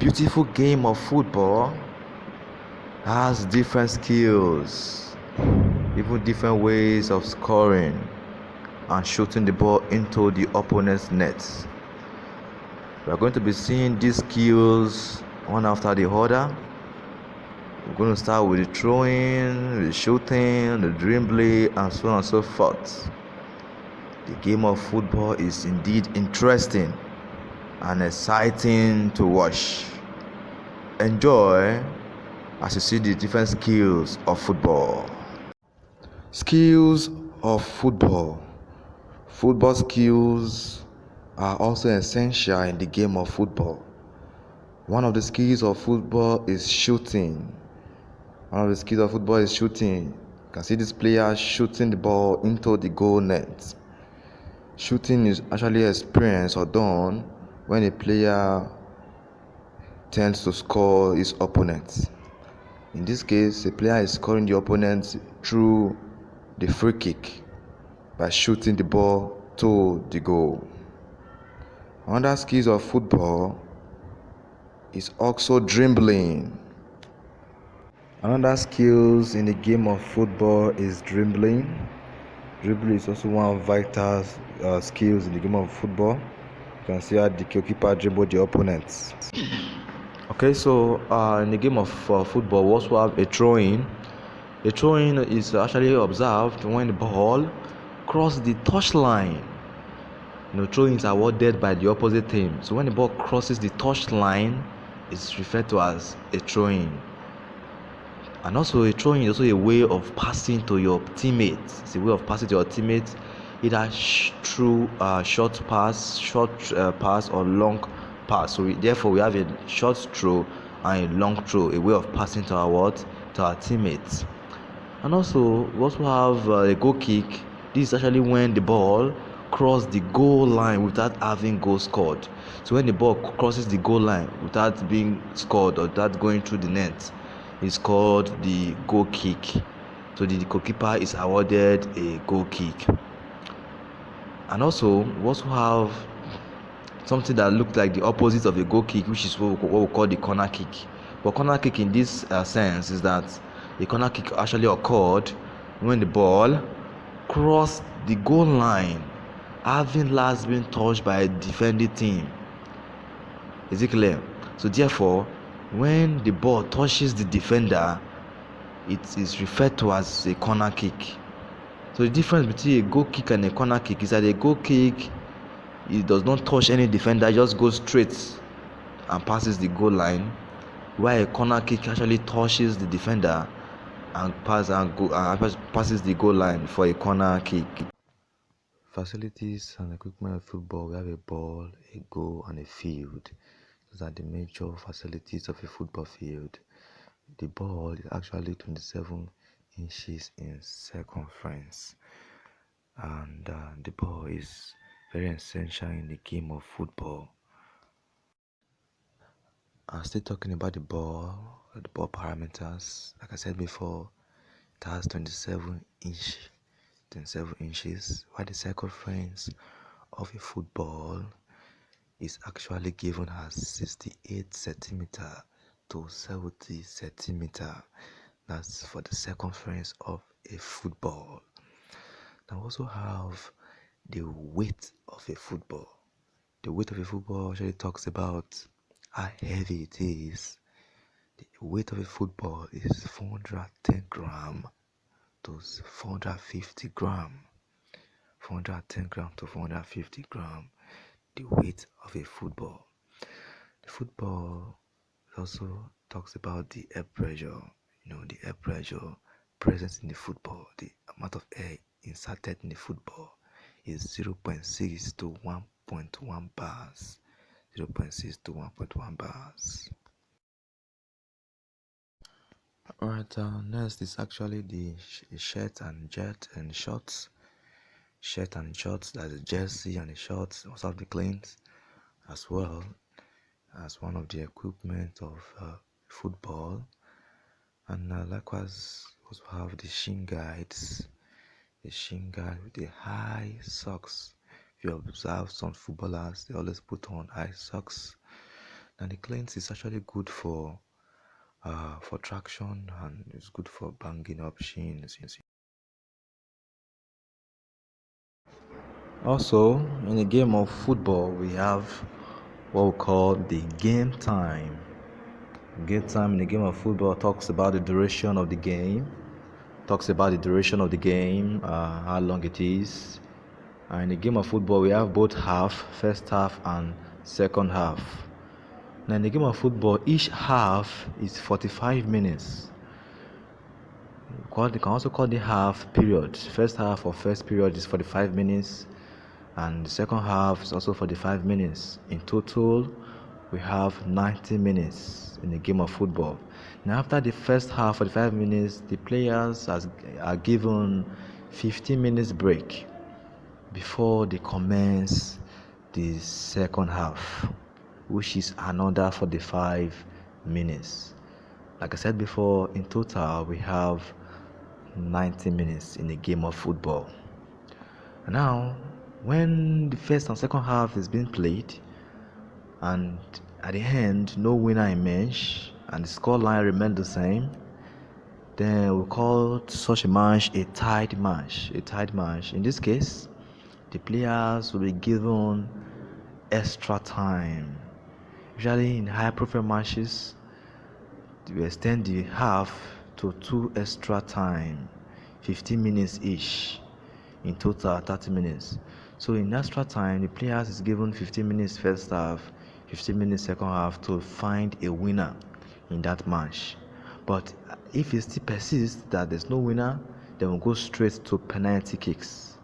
beautiful game of football has different skills, even different ways of scoring and shooting the ball into the opponent's nets. We are going to be seeing these skills one after the other. We're going to start with the throwing, the shooting, the dribbling, and so on and so forth. The game of football is indeed interesting and exciting to watch. Enjoy as you see the different skills of football. Skills of football. Football skills are also essential in the game of football. One of the skills of football is shooting. You can see this player shooting the ball into the goal net. Shooting is actually experienced or done when a player tends to score his opponent. In this case, the player is scoring the opponent through the free kick by shooting the ball to the goal. Another skills of football is also dribbling. Another skills in the game of football is dribbling. Dribbling is also one of vital skills in the game of football. You can see how the goalkeeper dribble the opponents. Okay, so in the game of football, we also have a throw-in. A throw-in is actually observed when the ball crosses the touchline. Throw-ins are awarded by the opposite team. So when the ball crosses the touchline, it's referred to as a throw-in. And also a throw-in is also a way of passing to your teammates. It's a way of passing to your teammates, either through short pass, or long pass. So therefore we have a short throw and a long throw, a way of passing to our teammates. And also we also have a goal kick. This is actually when the ball crosses the goal line without having goal scored. So when the ball crosses the goal line without being scored or without going through the net, it's called the goal kick. So the goalkeeper is awarded a goal kick. And also we also have something that looks like the opposite of a goal kick, which is what we call the corner kick. But corner kick in this sense is that a corner kick actually occurred when the ball crossed the goal line having last been touched by a defending team. Is it clear? So therefore, when the ball touches the defender, it is referred to as a corner kick. So the difference between a goal kick and a corner kick is that a goal kick, it does not touch any defender, it just goes straight and passes the goal line, while a corner kick actually touches the defender and passes the goal line for a corner kick. Facilities and equipment of football: we have a ball, a goal, and a field. Those are the major facilities of a football field. The ball is actually 27 inches in circumference, and the ball is very essential in the game of football. I'm still talking about the ball parameters. Like I said before, it has 27 inches, while the circumference of a football is actually given as 68 centimeter to 70 centimeter. That's for the circumference of a football. Now we also have the weight of a football. The weight of a football actually talks about how heavy it is. The weight of a football is 410 gram to 450 gram. 410 gram to 450 gram, the weight of a football. The football also talks about the air pressure. The air pressure present in the football, the amount of air inserted in the football is 0.6 to 1.1 bars. 0.6 to 1.1 bars. Alright, next is actually the shirt and shorts. Shirt and shorts, that's the jersey and the shorts, also have the cleans as well as one of the equipment of football. And likewise, also have the shin guards. The shin guard with the high socks. If you observe some footballers, they always put on high socks. Now the cleanse is actually good for traction, and it's good for banging up shins. Also, in a game of football, we have what we call the game time. Game time in the game of football talks about the duration of the game, how long it is. In the game of football, we have both half, first half, and second half. Now, in the game of football, each half is 45 minutes. You can also call the half period. First half or first period is 45 minutes, and the second half is also 45 minutes. In total, we have 90 minutes in the game of football. Now, after the first half, 45 minutes, the players are given 15 minutes break before they commence the second half, which is another 45 minutes. Like I said before, in total we have 90 minutes in a game of football. Now, when the first and second half is being played, and at the end no winner emerge and the score line remains the same, then we call such a match a tied match. In this case, the players will be given extra time. Usually in high profile matches, we extend the half to 2 extra time, 15 minutes each, in total 30 minutes. So in extra time, the players is given 15 minutes first half, 15 minutes second half to find a winner in that match. But if it still persists that there's no winner, then we'll go straight to penalty kicks.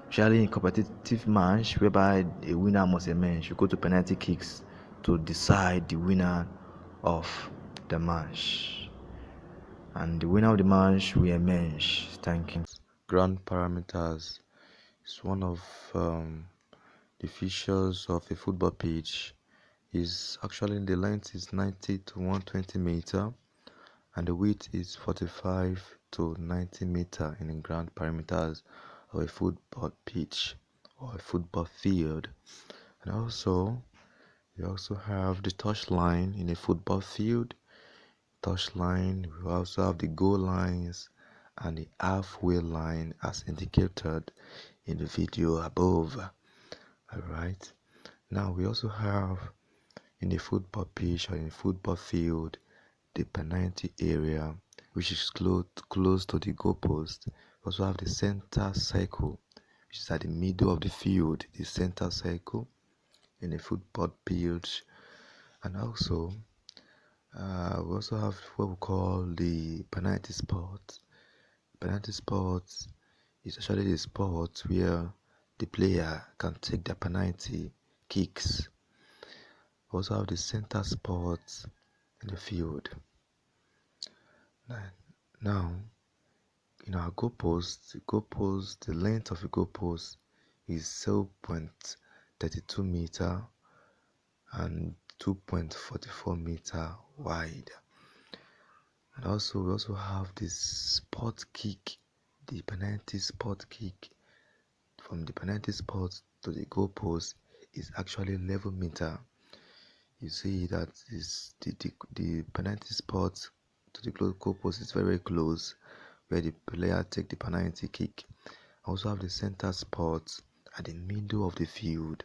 Usually in competitive match whereby a winner must emerge, you go to penalty kicks to decide the winner of the match. And the winner of the match will emerge. Thank you. Ground parameters is one of the features of a football pitch. Is actually the length is 90 to 120 meter, and the width is 45 to 90 meter in the ground parameters of a football pitch or a football field. And also, we also have the touch line in a football field. Touch line, we also have the goal lines and the halfway line as indicated in the video above. Alright, now we also have in the football pitch or in the football field the penalty area, which is close to the goalpost. We also have the center circle, which is at the middle of the field, the center circle in the football pitch. And also we also have what we call the penalty spot. Penalty spot is actually the spot where the player can take the penalty kicks. We also have the center spot in the field. Now, in our goalpost, the length of the goalpost is 0.32 meter and 2.44 meter wide. And also we also have this spot kick, the penalty spot kick. From the penalty spot to the goalpost is actually 11 meter. You see that is the penalty spot to the goalpost is very close, where the player take the penalty kick. Also have the center spot at the middle of the field,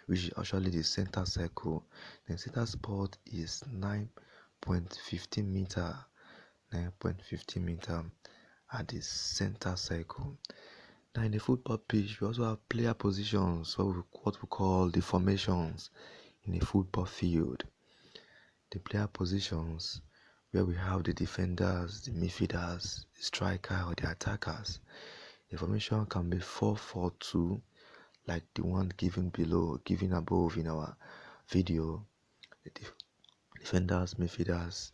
which is actually the center circle. The center spot is 9.15 meter at the center circle. Now in the football pitch, we also have player positions, what we call the formations in the football field. The player positions where we have the defenders, the midfielders, the striker or the attackers. The formation can be 4-4-2, like the one given above in our video. The defenders, midfielders,